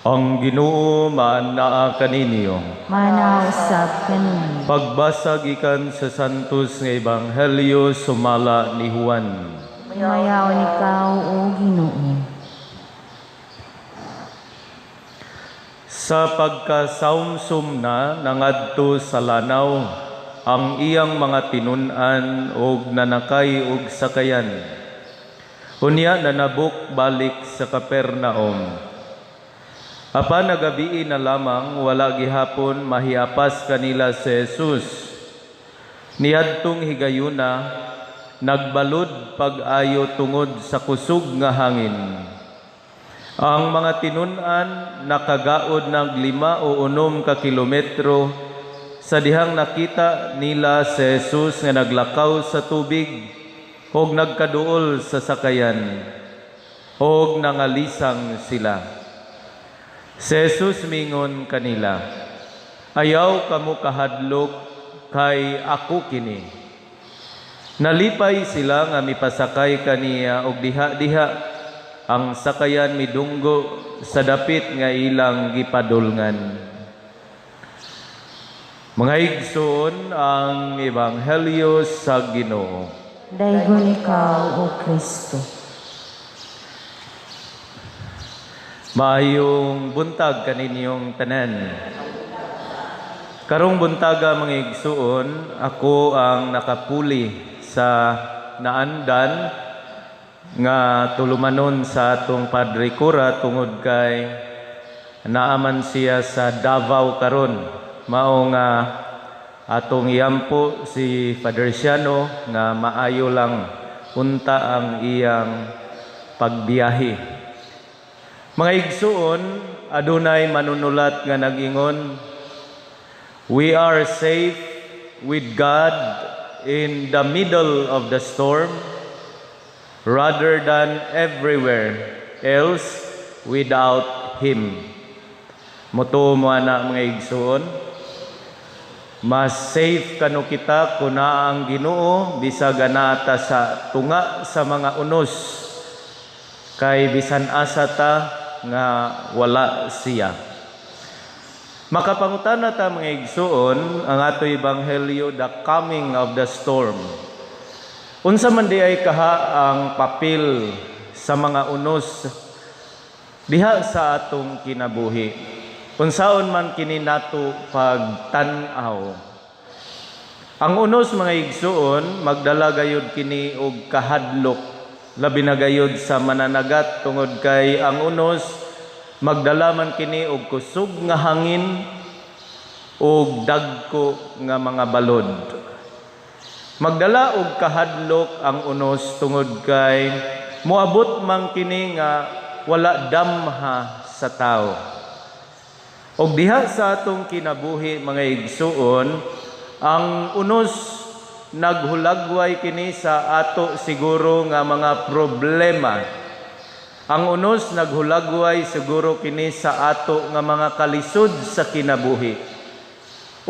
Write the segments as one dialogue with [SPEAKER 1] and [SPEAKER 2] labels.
[SPEAKER 1] Ang Ginoo man naa kaninyo.
[SPEAKER 2] Manausap kaninyo.
[SPEAKER 1] Pagbasag ikan sa santos nga ebanghelyo sumala ni Juan.
[SPEAKER 2] Mayaon ikaw, O Ginoo.
[SPEAKER 1] Sa pagkasaumsum na nangadto sa lanaw ang iyang mga tinun-an og nanakay og sakayan. Unya nanabuk balik sa Kapernaum. Apan nagabii na lamang wala gihapon mahiapas kanila si Jesus. Niadtong higayuna nagbalod pag-ayo tungod sa kusog nga hangin. Ang mga tinun-an nakagaod ng 5 o 6 ka kilometro sa dihang nakita nila si Jesus nga naglakaw sa tubig og nagkaduol sa sakayan og nangalisang sila. Si Jesus mingon kanila, "Ayaw kamo kahadlok kay ako kini." Nalipay sila nga mipasakay kaniya og diha-diha ang sakayan midunggo sa dapit nga ilang gipadulngan. Mga igsoon, ang ebanghelyo sa Ginoo.
[SPEAKER 2] Daygon ikaw, O Kristo.
[SPEAKER 1] Maayong buntag kaninyong tanan. Karong buntaga mga igsuon, ako ang nakapuli sa naandan nga tulumanon sa atong Padre Cura tungod kay naaman siya sa Davao karon. Mao nga atong iyampo si Father Siano nga maayo lang unta ang iyang pagbiyahe. Mga igsuon, adunay manunulat nga nagingon, "We are safe with God in the middle of the storm rather than everywhere else without Him." Mutuo mo na mga igsuon, mas safe kano kita kuna ang Ginoo bisag anata sa tunga sa mga unos kay bisan asa ta nga wala siya. Makapangutana ta mga igsuon ang ato ebanghelyo, the coming of the storm. Unsa man di ay kaha ang papel sa mga unos diha sa atong kinabuhi. Unsaon man kini nato pagtan-aw. Ang unos mga igsuon magdala gayud kini og kahadlok. Labi na gayud sa mananagat tungod kay ang unos magdala man kini og kusog nga hangin og dagko nga mga balod. Magdala og kahadlok ang unos tungod kay moabot man kini nga wala damha sa tao. Og diha sa atong kinabuhi mga igsuon, ang unos naghulagway kini sa ato siguro nga mga problema. Ang unos naghulagway siguro kini sa ato nga mga kalisod sa kinabuhi.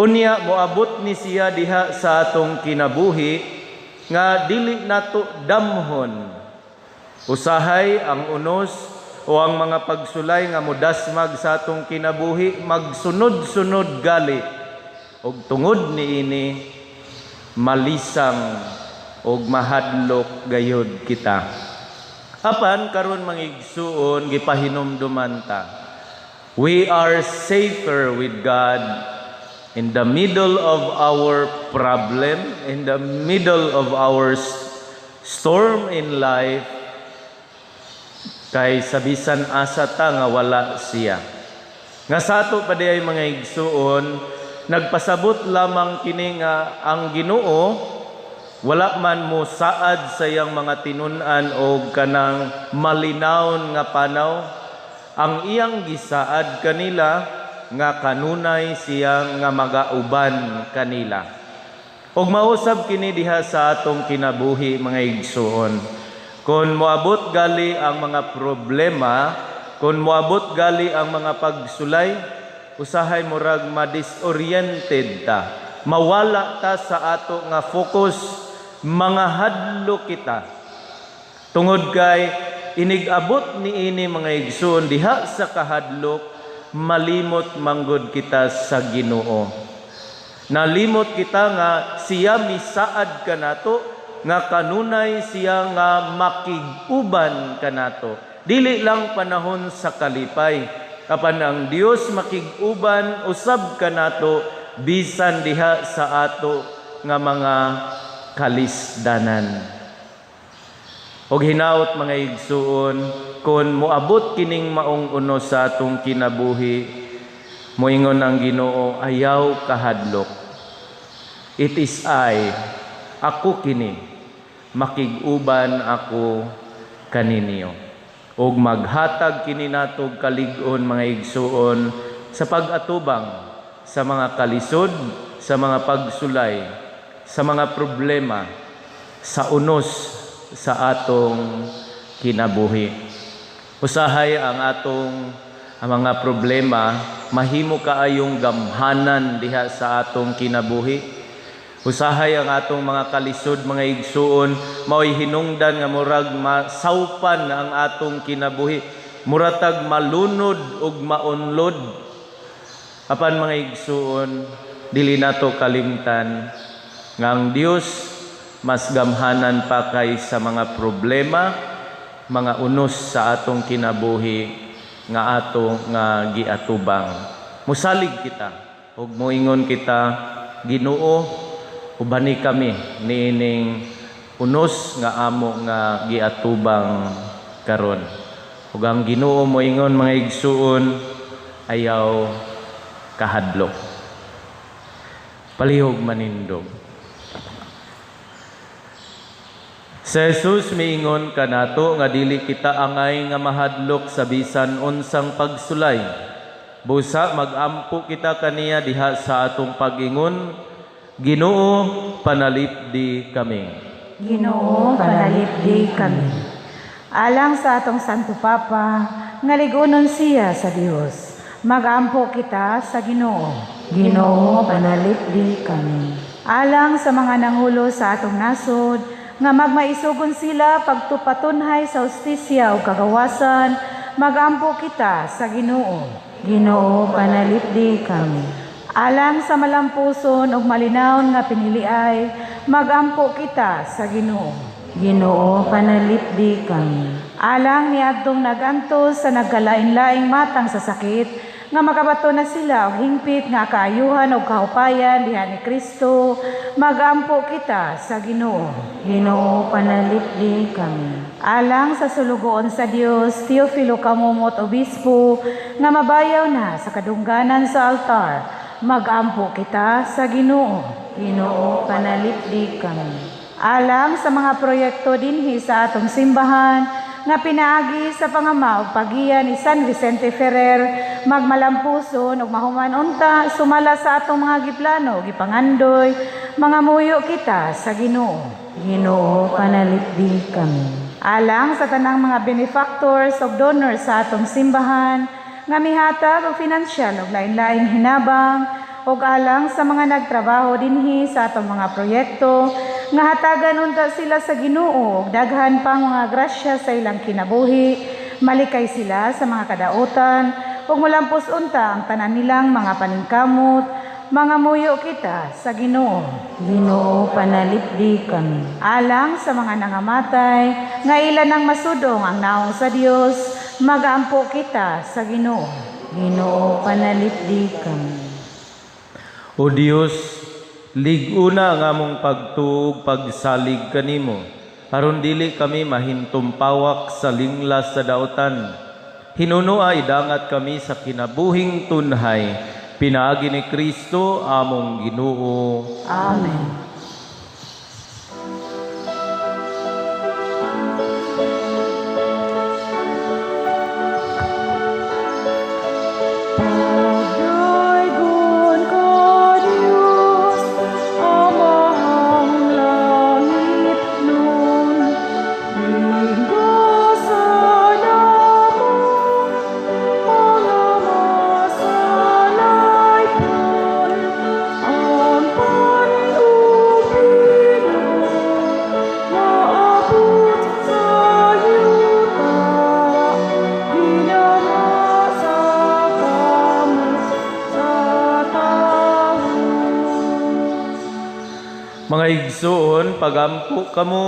[SPEAKER 1] Unya moabot ni siya diha sa atong kinabuhi nga dili nato damhon. Usahay ang unos o ang mga pagsulay nga modasmag sa atong kinabuhi magsunod-sunod gali. Og tungod niini malisang og mahadlok gayud kita. Apan karon mga igsuon gipahinumduman ta. We are safer with God in the middle of our problem, in the middle of our storm in life, kay sabisan asa ta nga wala siya. Nga sa ato pa diay mga igsuon, nagpasabot lamang kini nga ang Ginoo wala man mo saad sa iyang mga tinun-an o kanang malinawon nga panaw. Ang iyang gisaad kanila nga kanunay siya nga magauban kanila. Og mausab kini diha sa atong kinabuhi mga igsuon. Kung moabot gali ang mga problema, kung moabot gali ang mga pagsulay, usahay murag ma-disoriented ta. Mawala ta sa ato nga focus, mga hadlo kita. Tungod kay inigabot niini mga igsoon diha sa kahadlok malimot manggod kita sa Ginoo. Nalimot kita nga siya misaad kanato, nga kanunay siya nga makig-uban kanato. Dili lang panahon sa kalipay, apan ang Dios makig-uban usab kanato bisan diha sa ato nga mga kalisdanan. Og hinaut mga igsuon, kun moabot kining maong uno sa atong kinabuhi, moingon ang Ginoo, ayaw kahadlok. It is I, ako kini, makig-uban ako kaninyo. Og maghatag kini natog kalig-on mga igsuon sa pag-atubang sa mga kalisod, sa mga pagsulay, sa mga problema, sa unos sa atong kinabuhi. Usahay ang atong mga problema, mahimo kaayong gamhanan diha sa atong kinabuhi. Usahay ang atong mga kalisod, mga igsuon, mao'y hinungdan nga murag masawpan ang atong kinabuhi. Muratag malunod ug maunlod. Apan mga igsuon, dili nato kalimtan nga ang Dios mas gamhanan pa kay sa mga problema, mga unos sa atong kinabuhi nga ato nga giatubang. Musalig kita ug moingon kita, Ginoo, ubani kami niining unos nga amo nga giatubang karon. Ug ang Ginoo moingon mga igsuon, ayaw kahadlok. Palihog manindog. Sa Jesus miingon kanato nga dili kita angay nga mahadlok sa bisan unsang pagsulay. Busa magampo kita kaniya diha sa atong pag-ingon, Ginoo, panalipdi kami.
[SPEAKER 2] Ginoo, panalipdi kami. Alang sa atong Santo Papa, nga ligunon siya sa Dios. Magampo kita sa Ginoo. Ginoo, panalipdi kami. Alang sa mga nanghulo sa atong nasod, nga magmaisugon sila pagtupatunhay sa ustisya o kagawasan, magampo kita sa Ginoo. Ginoo, panalipdi kami. Alang sa malampuson ug malinawon nga piniliay, magampo kita sa Ginoo. Ginoo, panalipdi kami. Alang niadtong nagantos sa nagkalain-laing matang sa sakit, nga makabato na sila og hingpit nga kaayuhan og kahupayan diha ni Kristo, magampo kita sa Ginoo. Ginoo, panalipdi kami. Alang sa sulugoon sa Dios, Teofilo Kamumot Obispo, nga mabayaw na sa kadungganan sa altar, magampo kita sa Ginoo. Ginoo, panalipdi kami. Alang sa mga proyekto dinhi sa atong simbahan, nga pinaagi sa pangama ug pagiya ni San Vicente Ferrer, magmalampuson ug mahuman unta sumala sa atong mga giplano, gipangandoy, mga muyo kita sa Ginoo. Ginoo, panalipdi kami. Alang sa tanang mga benefactors ug donors sa atong simbahan, nga mihatag og pinansyal ug lain-laing hinabang, ug alang sa mga nagtrabaho dinhi sa atong mga proyekto, nga hatagan unta sila sa Ginoo ug daghan pang mga grasya sa ilang kinabuhi, malikay sila sa mga kadautan ug molampos unta ang tanan nilang mga paningkamot, mga muyo kita sa Ginoo. Ginoo, panalipdi kami. Alang sa mga nangamatay, nga ilan ang masudong ang naong sa Dios, magampo kita sa Ginoo. Ginoo, panalipdi kami.
[SPEAKER 1] O Dios, lig-una nga mong pagtuog pagsalig kanimo, aron dili kami mahintumpawak sa linglas sa dautan. Hinunua idangat kami sa kinabuhing tunhay, pinaagi ni Kristo among Ginoo.
[SPEAKER 2] Amen.
[SPEAKER 3] Ang
[SPEAKER 1] Mga igsoon, pagampo kamo.